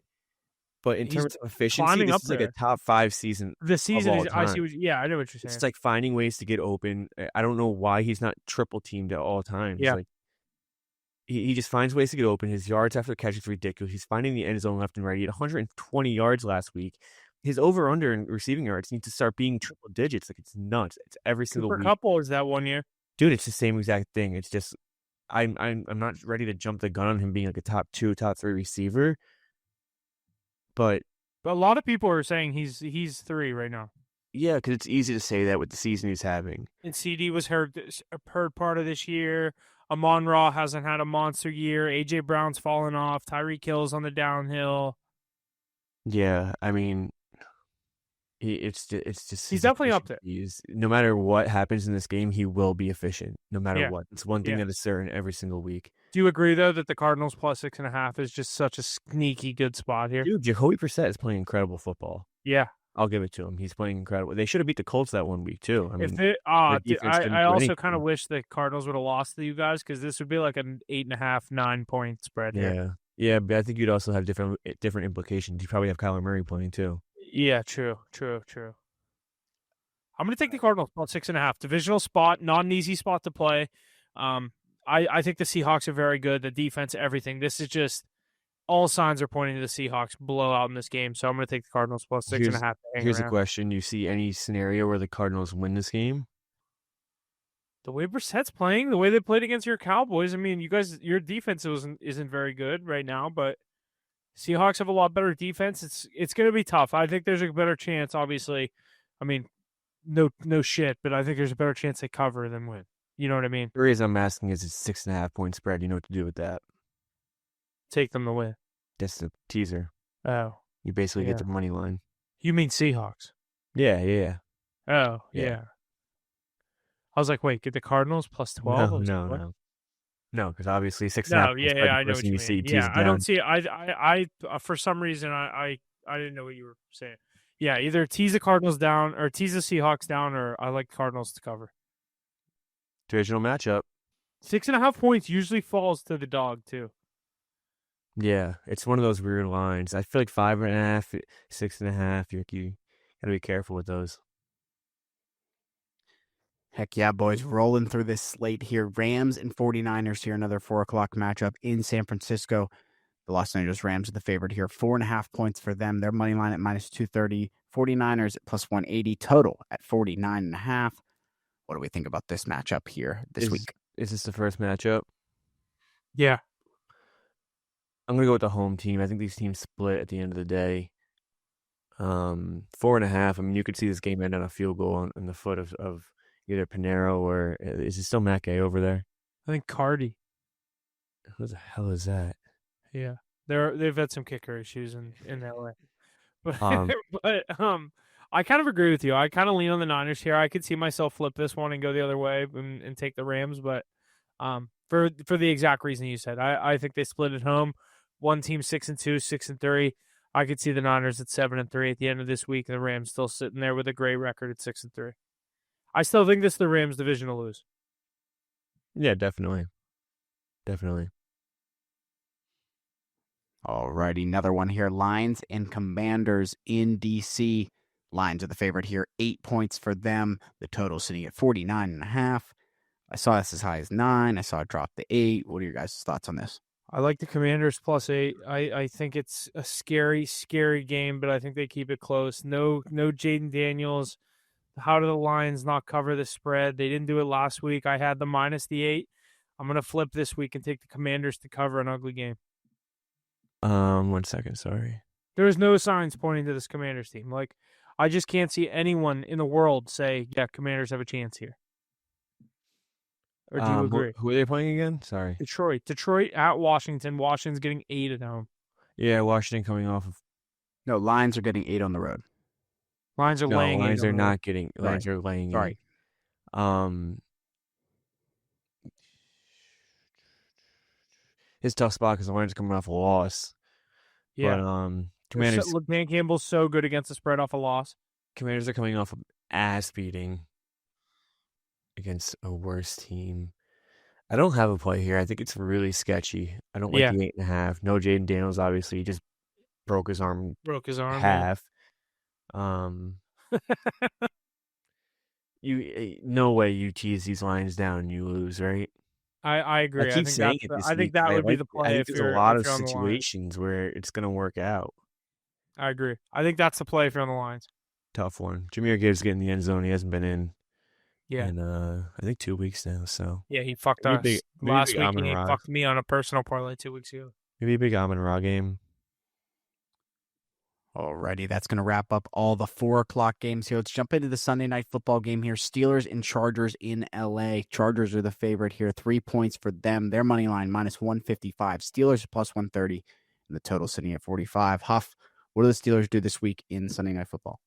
But in terms of efficiency, this is like a top 5 season. The season is, I know what you're saying. It's like finding ways to get open. I don't know why he's not triple teamed at all times. Yeah. Like, he just finds ways to get open. His yards after the catch is ridiculous. He's finding the end zone left and right. He had 120 yards last week. His over/under in receiving yards needs to start being triple digits. Like, it's nuts. It's every single week. Cooper Kupp was that 1 year. Dude, it's the same exact thing. It's just I'm not ready to jump the gun on him being like a top 2, top 3 receiver. But a lot of people are saying he's 3 right now. Yeah, because it's easy to say that with the season he's having. And CD was hurt part of this year. Amon-Ra hasn't had a monster year. A.J. Brown's fallen off. Tyreek Hill's on the downhill. Yeah, I mean, it's just he's definitely up there. No matter what happens in this game, he will be efficient. No matter what, it's one thing that is certain every single week. Do you agree though that the Cardinals plus 6.5 is just such a sneaky good spot here? Dude, Jacoby Brissett is playing incredible football. Yeah, I'll give it to him. He's playing incredible. They should have beat the Colts that 1 week too. I mean, I also kind of wish the Cardinals would have lost to you guys because this would be like an 8.5, 9-point spread here. Yeah, but I think you'd also have different implications. You probably have Kyler Murray playing too. Yeah, true. I'm going to take the Cardinals plus 6.5. Divisional spot, not an easy spot to play. I think the Seahawks are very good. The defense, everything. This is just all signs are pointing to the Seahawks blowout in this game. So I'm going to take the Cardinals plus 6.5. Here's a question: do you see any scenario where the Cardinals win this game? The way Brissett's playing, the way they played against your Cowboys. I mean, you guys, your defense isn't very good right now, but Seahawks have a lot better defense. It's going to be tough. I think there's a better chance. Obviously, I mean, no shit, but I think there's a better chance they cover than win. You know what I mean? The reason I'm asking is it's 6.5 point spread. You know what to do with that? Take them to win. That's the teaser. Oh, you basically get the money line. You mean Seahawks? Yeah. Oh, yeah. I was like, wait, get the Cardinals plus 12? No, because obviously 6.5. No, I know what you mean. Yeah, I don't see. I for some reason I didn't know what you were saying. Yeah, either tease the Cardinals down or tease the Seahawks down, or I like Cardinals to cover. Divisional matchup. 6.5 points usually falls to the dog too. Yeah, it's one of those weird lines. I feel like 5.5, 6.5. You gotta be careful with those. Heck yeah, boys. Rolling through this slate here. Rams and 49ers here. Another 4 o'clock matchup in San Francisco. The Los Angeles Rams are the favorite here. 4.5 points for them. Their money line at minus 230. 49ers at plus 180. Total at 49.5. What do we think about this matchup here this week? Is this the first matchup? Yeah. I'm going to go with the home team. I think these teams split at the end of the day. 4.5. I mean, you could see this game end on a field goal in the foot of either Pinero or is it still Matt Gay over there? I think Cardi. Who the hell is that? Yeah, they've had some kicker issues in LA, but I kind of agree with you. I kind of lean on the Niners here. I could see myself flip this one and go the other way and take the Rams, but for the exact reason you said, I think they split at home. One team 6-2, 6-3. I could see the Niners at 7-3 at the end of this week, and the Rams still sitting there with a great record at 6-3. I still think this is the Rams' division to lose. Yeah, definitely. All righty, another one here. Lions and Commanders in D.C. Lions are the favorite here. 8 points for them. The total sitting at 49.5. I saw this as high as 9. I saw it drop to 8. What are your guys' thoughts on this? I like the Commanders +8. I think it's a scary, scary game, but I think they keep it close. No Jaden Daniels. How do the Lions not cover the spread? They didn't do it last week. I had the -8. I'm going to flip this week and take the Commanders to cover an ugly game. 1 second, sorry. There's no signs pointing to this Commanders team. Like, I just can't see anyone in the world say, yeah, Commanders have a chance here. Or do you agree? Who are they playing again? Sorry. Detroit at Washington. Washington's getting 8 at home. Yeah, Washington coming off of. No, Lions are getting 8 on the road. Lions are laying 8. Lions are not getting. Lions Right. are laying Sorry. 8. His tough spot because the Lions are coming off a loss. Yeah. But Commanders. Look, Dan Campbell's so good against the spread off a loss. Commanders are coming off an ass beating against a worse team. I don't have a play here. I think it's really sketchy. I don't like the 8.5. No Jaden Daniels, obviously. He just broke his arm. Broke his arm. Half. No way you tease these lines down and you lose, right? I agree. I keep saying it this week. I think that would be the play. I think there's a lot of situations where it's going to work out. I agree. I think that's the play if you're on the Lions. Tough one. Jameer Gibbs getting in the end zone. He hasn't been in. Yeah. In, I think 2 weeks now. So yeah, he fucked us last week, and he fucked me on a personal parlay 2 weeks ago. Maybe a big Amon-Ra game. Alrighty, that's going to wrap up all the 4 o'clock games here. Let's jump into the Sunday night football game here. Steelers and Chargers in LA. Chargers are the favorite here. 3 points for them. Their money line -155. Steelers +130, and the total sitting at 45. Huff, what do the Steelers do this week in Sunday night football?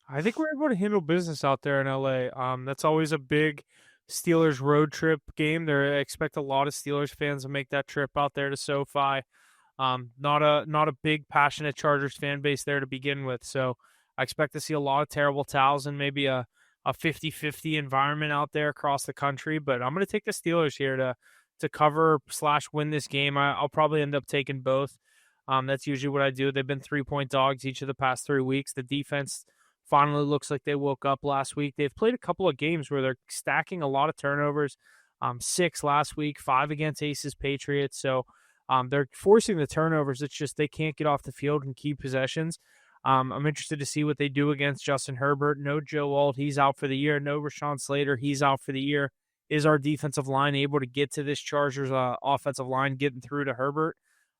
I think we're able to handle business out there in LA. That's always a big Steelers road trip game. I expect a lot of Steelers fans to make that trip out there to SoFi. Not a big passionate Chargers fan base there to begin with, so I expect to see a lot of terrible towels and maybe a 50-50 environment out there across the country. But I'm going to take the Steelers here to cover / win this game. I'll probably end up taking both. That's usually what I do. They've been 3-point dogs each of the past 3 weeks. The defense finally looks like they woke up last week. They've played a couple of games where they're stacking a lot of turnovers. 6 last week, 5 against Aces Patriots. So they're forcing the turnovers. It's just they can't get off the field and keep possessions. I'm interested to see what they do against Justin Herbert. No Joe Alt, he's out for the year. No Rashawn Slater, he's out for the year. Is our defensive line able to get to this Chargers offensive line, getting through to Herbert?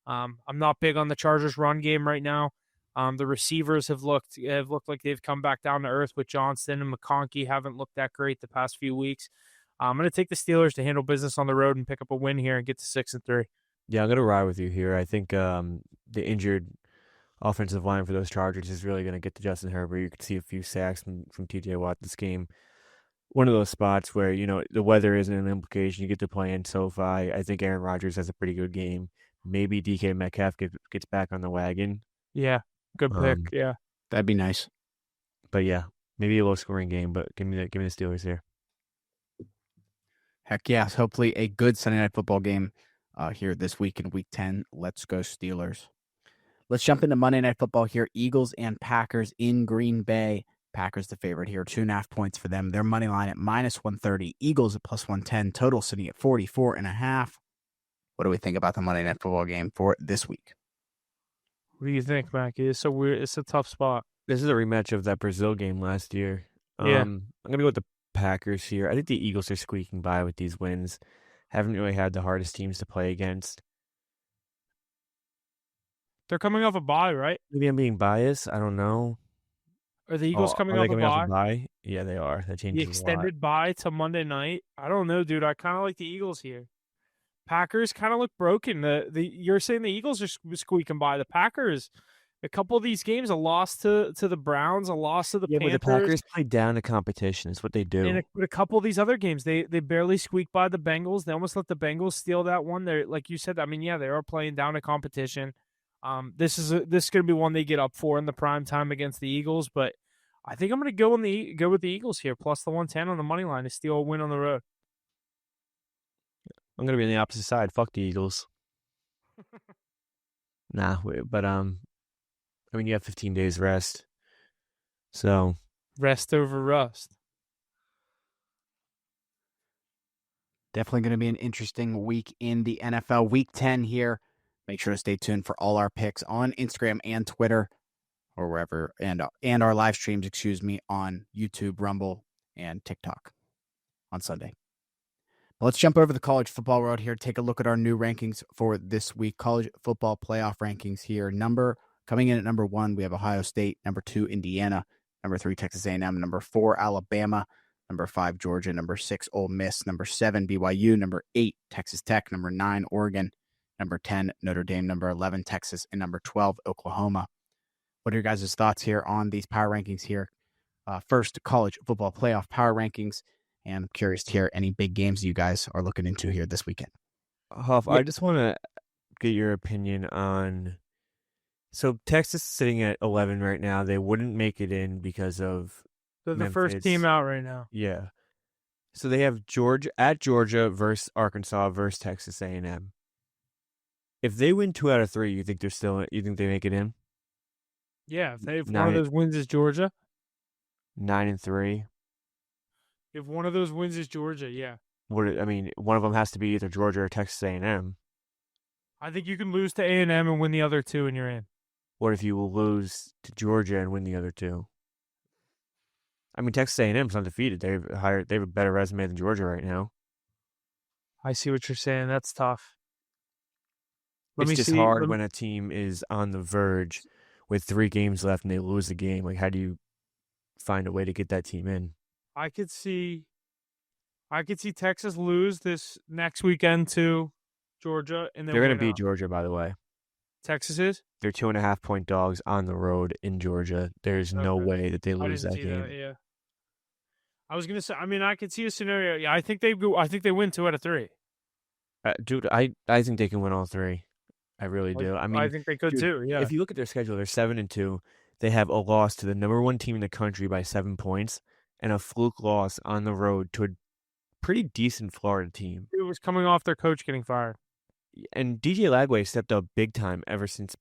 I'm not big on the Chargers run game right now. The receivers have looked like they've come back down to earth with Johnston and McConkey. Haven't looked that great the past few weeks. I'm going to take the Steelers to handle business on the road and pick up a win here and get to 6-3. Yeah, I'm going to ride with you here. I think the injured offensive line for those Chargers is really going to get to Justin Herbert. You could see a few sacks from T.J. Watt this game. One of those spots where, the weather isn't an implication. You get to play in SoFi. I think Aaron Rodgers has a pretty good game. Maybe DK Metcalf gets back on the wagon. Yeah, good pick. Yeah, that'd be nice. But yeah, maybe a low-scoring game. But give me the Steelers here. Heck yes! Hopefully a good Sunday night football game here this week in Week 10. Let's go Steelers. Let's jump into Monday Night Football here. Eagles and Packers in Green Bay. Packers the favorite here. 2.5 points for them. Their money line at -130. Eagles at +110. Total sitting at 44.5. What do we think about the Monday Night Football game for this week? What do you think, Mackie? It's so weird. It's a tough spot. This is a rematch of that Brazil game last year. Yeah. I'm going to go with the Packers here. I think the Eagles are squeaking by with these wins. Haven't really had the hardest teams to play against. They're coming off a bye, right? Maybe I'm being biased. I don't know. Are the Eagles coming off a bye? Yeah, they are. That changes the extended bye to Monday night. I don't know, dude. I kind of like the Eagles here. Packers kind of look broken. You're saying the Eagles are squeaking by. The Packers, a couple of these games, a loss to the Browns, a loss to the Panthers. But the Packers play down to competition. It's what they do. And a couple of these other games, they barely squeak by the Bengals. They almost let the Bengals steal that one. They're like you said. I mean, yeah, they are playing down to competition. This is going to be one they get up for in the prime time against the Eagles. But I think I'm going to go with the Eagles here, plus the 110 on the money line to steal a win on the road. I'm going to be on the opposite side. Fuck the Eagles. But I mean, you have 15 days rest. So. Rest over rust. Definitely going to be an interesting week in the NFL. Week 10 here. Make sure to stay tuned for all our picks on Instagram and Twitter or wherever, and our live streams, on YouTube, Rumble, and TikTok on Sunday. Let's jump over the college football world here. Take a look at our new rankings for this week. College football playoff rankings here. Coming in at number 1, we have Ohio State. Number 2, Indiana. Number 3, Texas A&M. Number 4, Alabama. Number 5, Georgia. Number 6, Ole Miss. Number 7, BYU. Number 8, Texas Tech. Number 9, Oregon. Number 10, Notre Dame. Number 11, Texas. And number 12, Oklahoma. What are your guys' thoughts here on these power rankings here? First, college football playoff power rankings. And I'm curious to hear any big games you guys are looking into here this weekend. Huff, I just want to get your opinion on. So Texas is sitting at 11 right now. They wouldn't make it in because of They're the first team out right now. Yeah. So they have Georgia versus Arkansas versus Texas A&M. If they win 2 out of 3, you think they make it in? Yeah, if one of those wins is Georgia. 9-3. If one of those wins is Georgia, yeah. One of them has to be either Georgia or Texas A&M. I think you can lose to A&M and win the other 2 and you're in. What if you will lose to Georgia and win the other 2? I mean, Texas A&M's undefeated. They have a better resume than Georgia right now. I see what you're saying. That's tough. It's just hard when a team is on the verge with 3 games left and they lose a game. Like, how do you find a way to get that team in? I could see Texas lose this next weekend to Georgia, and then they're going to beat Georgia, by the way. Texas is? They're 2.5-point dogs on the road in Georgia. There's no way that they lose that game. Yeah. I was going to say, I could see a scenario. Yeah, I think they win 2 out of 3. Dude, I think they can win all 3. I really do. I think they could too, yeah. If you look at their schedule, they're 7-2. They have a loss to the number 1 team in the country by 7 points and a fluke loss on the road to a pretty decent Florida team. It was coming off their coach getting fired. And DJ Lagway stepped up big time ever since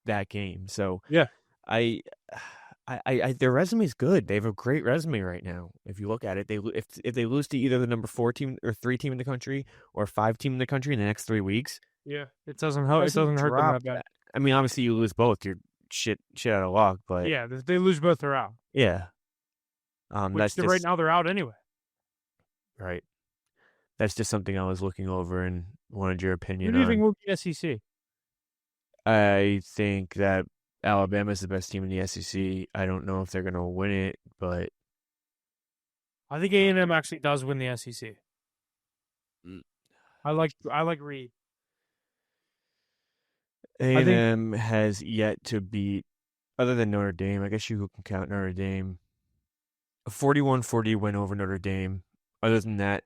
that game. So yeah, their resume is good. They have a great resume right now. If you look at it, if they lose to either the number 4 team or 3 team in the country or 5 team in the country in the next 3 weeks, yeah, it doesn't hurt. It doesn't hurt them that bad. I mean, obviously you lose both, you're shit out of luck. But yeah, if they lose both, they're out. Yeah, right now they're out anyway. Right. That's just something I was looking over and wanted your opinion on. Who do you think will be SEC? I think that Alabama is the best team in the SEC. I don't know if they're going to win it, but I think A&M actually does win the SEC. I like Reed. A&M has yet to beat, other than Notre Dame, I guess you can count Notre Dame, a 41-40 win over Notre Dame. Other than that,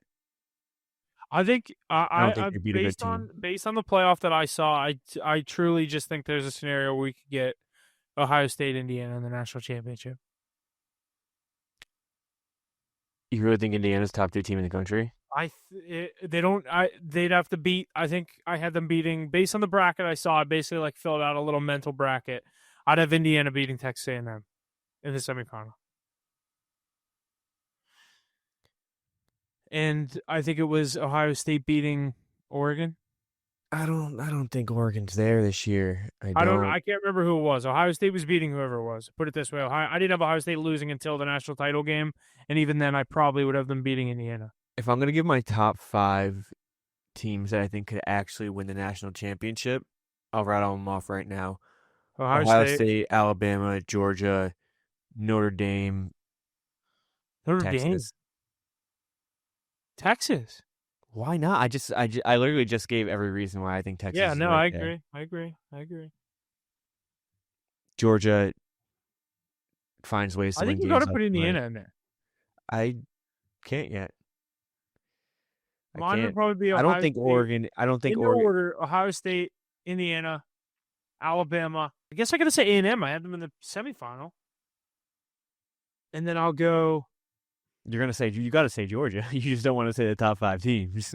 I think I don't think they beat a good team. Based on the playoff that I saw, I truly just think there's a scenario where we could get Ohio State, Indiana in the national championship. You really think Indiana's top 2 team in the country? They'd have to beat. I think I had them beating based on the bracket I saw. I basically filled out a little mental bracket. I'd have Indiana beating Texas A&M in the semifinal. And I think it was Ohio State beating Oregon. I don't think Oregon's there this year. I can't remember who it was. Ohio State was beating whoever it was. Put it this way: I didn't have Ohio State losing until the national title game, and even then, I probably would have them beating Indiana. If I'm gonna give my top 5 teams that I think could actually win the national championship, I'll rattle them off right now: Ohio State, Alabama, Georgia, Notre Dame, Texas. Why not? I literally just gave every reason why I think Texas. Yeah, no, right I agree. Georgia finds ways to win games. I think you got to put Indiana in there. I can't yet. Mine would probably be Ohio State. I don't think Oregon. Order: Ohio State, Indiana, Alabama. I guess I got to say A&M. I had them in the semifinal, and then I'll go. You got to say Georgia. You just don't want to say the top 5 teams.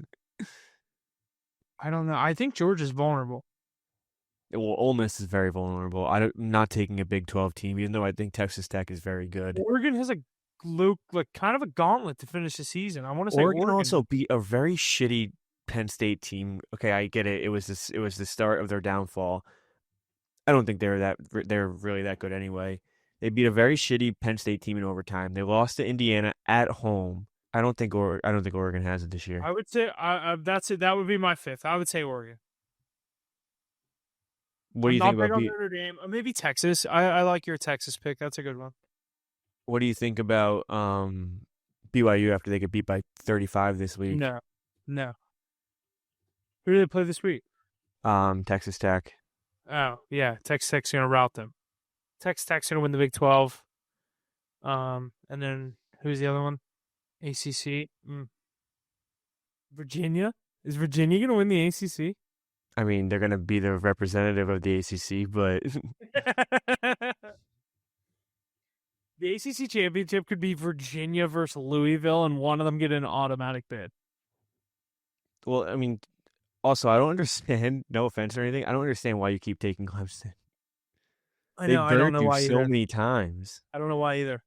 I don't know. I think Georgia's vulnerable. Well, Ole Miss is very vulnerable. I'm not taking a Big 12 team, even though I think Texas Tech is very good. Oregon has a Luke, like kind of a gauntlet to finish the season. I want to say Oregon Oregon. also beat a very shitty Penn State team. Okay, I get it. It was the start of their downfall. I don't think they're really that good anyway. They beat a very shitty Penn State team in overtime. They lost to Indiana at home. I don't think Oregon has it this year. I would say that's it. That would be my fifth. I would say Oregon. What do you think about Notre Dame? Maybe Texas. I like your Texas pick. That's a good one. What do you think about BYU after they get beat by 35 this week? No. Who do they play this week? Texas Tech. Oh yeah, Texas Tech's gonna rout them. Texas Tech's gonna win the Big 12. And then who's the other one? ACC. Virginia. Is Virginia gonna win the ACC? I mean, they're gonna be the representative of the ACC, but the ACC championship could be Virginia versus Louisville, and one of them get an automatic bid. well, I mean, also I don't understand. No offense or anything, I don't understand why you keep taking Clemson. I know. I don't know why so either. many times. I don't know why either.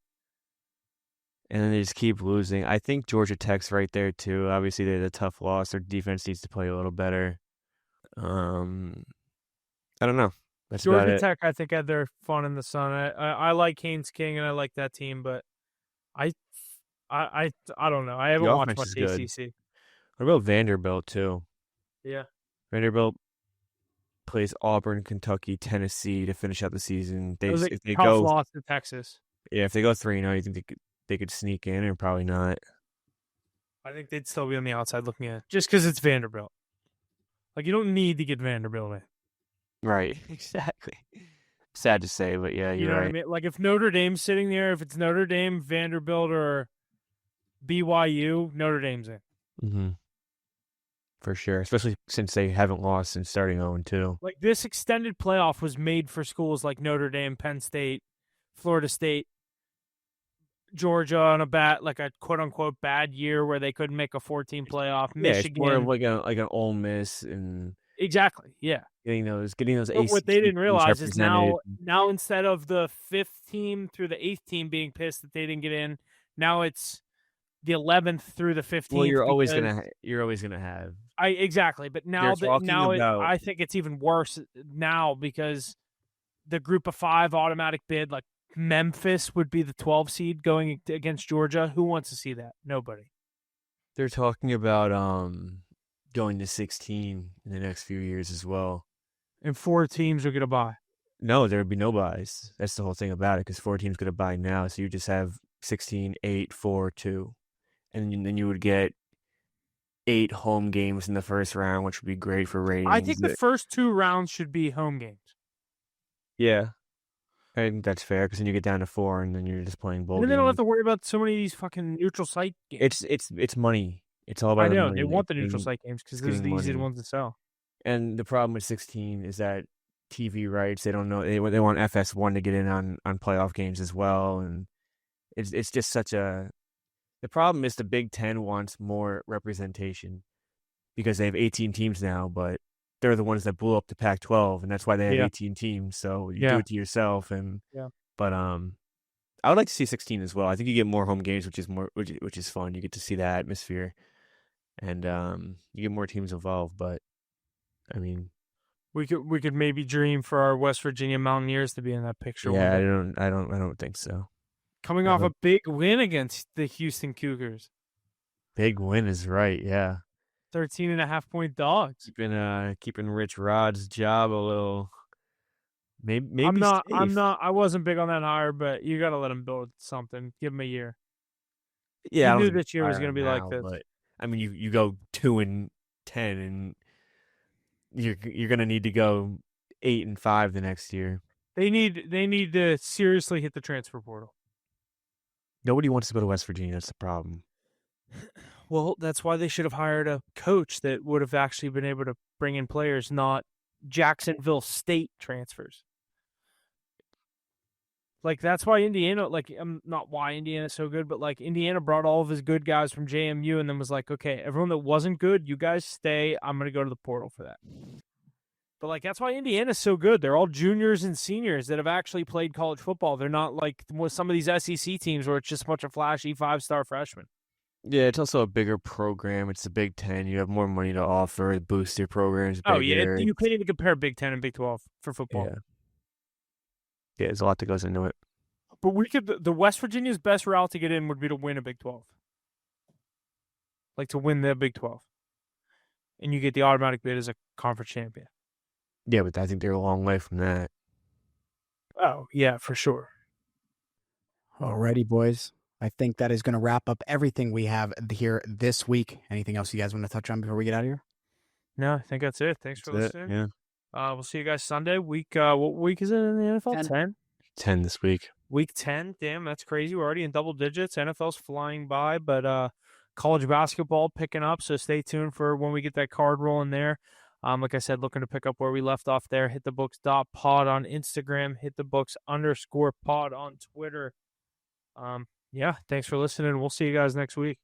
And then they just keep losing. I think Georgia Tech's right there too. Obviously, they had a tough loss. Their defense needs to play a little better. I don't know. That's about Georgia it. Tech, I think, had their fun in the sun. I like Haynes King and I like that team, but I don't know. I haven't The watched offense much is good. ACC. What about Vanderbilt too? Yeah. Vanderbilt plays Auburn, Kentucky, Tennessee to finish out the season. It was a If they tough go, loss to Texas. yeah, if they go 3-0, you think they could sneak in, or probably not? I think they'd still be on the outside looking in, just because it's Vanderbilt. Like, you don't need to get Vanderbilt in. Right, exactly. Sad to say, but yeah, You you're know right. what I mean? Like, if Notre Dame's sitting there, if it's Notre Dame, Vanderbilt, or BYU, Notre Dame's in. Mm-hmm. For sure, especially since they haven't lost since starting 0-2. Like, this extended playoff was made for schools like Notre Dame, Penn State, Florida State, Georgia on a quote-unquote bad year where they couldn't make a 14 playoff. Michigan. It's more of like an Ole Miss and Exactly, yeah. getting those But ACC what they didn't realize is represented. now instead of the 5th team through the 8th team being pissed that they didn't get in, now it's the 11th through the 15th. Well, you're always gonna have. Exactly, but now I think it's even worse now because the group of 5 automatic bid, like Memphis would be the 12 seed going against Georgia. Who wants to see that? Nobody. They're talking about going to 16 in the next few years as well. And 4 teams are going to buy. No, there would be no buys. That's the whole thing about it, because 4 teams going to buy now. So you just have 16, 8, 4, 2. And then you would get 8 home games in the first round, which would be great for ratings. I think the first 2 rounds should be home games. Yeah. I think that's fair, because then you get down to 4, and then you're just playing bowl games. And then they don't have to worry about so many of these fucking neutral site games. It's money. It's all about I know. the money. They want the neutral site games because those are the easy ones to sell. And the problem with 16 is that TV rights, they don't know. They want FS1 to get in on playoff games as well. And it's just such a... The problem is the Big Ten wants more representation because they have 18 teams now, but they're the ones that blew up the Pac-12, and that's why they have 18 teams. So you do it to yourself. But I would like to see 16 as well. I think you get more home games, which is fun. You get to see the atmosphere, and you get more teams involved. But I mean, we could maybe dream for our West Virginia Mountaineers to be in that picture. Yeah, I don't think so. Coming off a big win against the Houston Cougars. Big win is right, yeah. 13.5-point dogs. Keeping Rich Rod's job a little. Maybe I'm not. safe. I wasn't big on that hire, but you got to let him build something. Give him a year. Yeah, I knew this year was going to be like this. But I mean, you go 2-10, and you're going to need to go 8-5 the next year. They need to seriously hit the transfer portal. Nobody wants to go to West Virginia. That's the problem. Well, that's why they should have hired a coach that would have actually been able to bring in players, not Jacksonville State transfers. Like, that's why Indiana, not why Indiana's so good, but, Indiana brought all of his good guys from JMU and then was like, okay, everyone that wasn't good, you guys stay. I'm going to go to the portal for that. But, like, that's why Indiana's so good. They're all juniors and seniors that have actually played college football. They're not like some of these SEC teams where it's just a bunch of flashy 5-star freshmen. Yeah, it's also a bigger program. It's the Big Ten. You have more money to offer. The booster program's bigger. Oh, yeah. You can't even compare Big Ten and Big 12 for football. Yeah. Yeah, there's a lot that goes into it. But the West Virginia's best route to get in would be to win a Big 12. Like, to win the Big 12. And you get the automatic bid as a conference champion. Yeah, but I think they're a long way from that. Oh, yeah, for sure. Alrighty, boys. I think that is going to wrap up everything we have here this week. Anything else you guys want to touch on before we get out of here? No, I think that's it. Thanks for listening. Yeah. We'll see you guys Sunday. What week is it in the NFL? 10? 10 this week. Week 10. Damn, that's crazy. We're already in double digits. NFL's flying by, but college basketball picking up, so stay tuned for when we get that card rolling there. Like I said, looking to pick up where we left off there. HitTheBooks.pod on Instagram. HitTheBooks_pod on Twitter. Yeah, thanks for listening. We'll see you guys next week.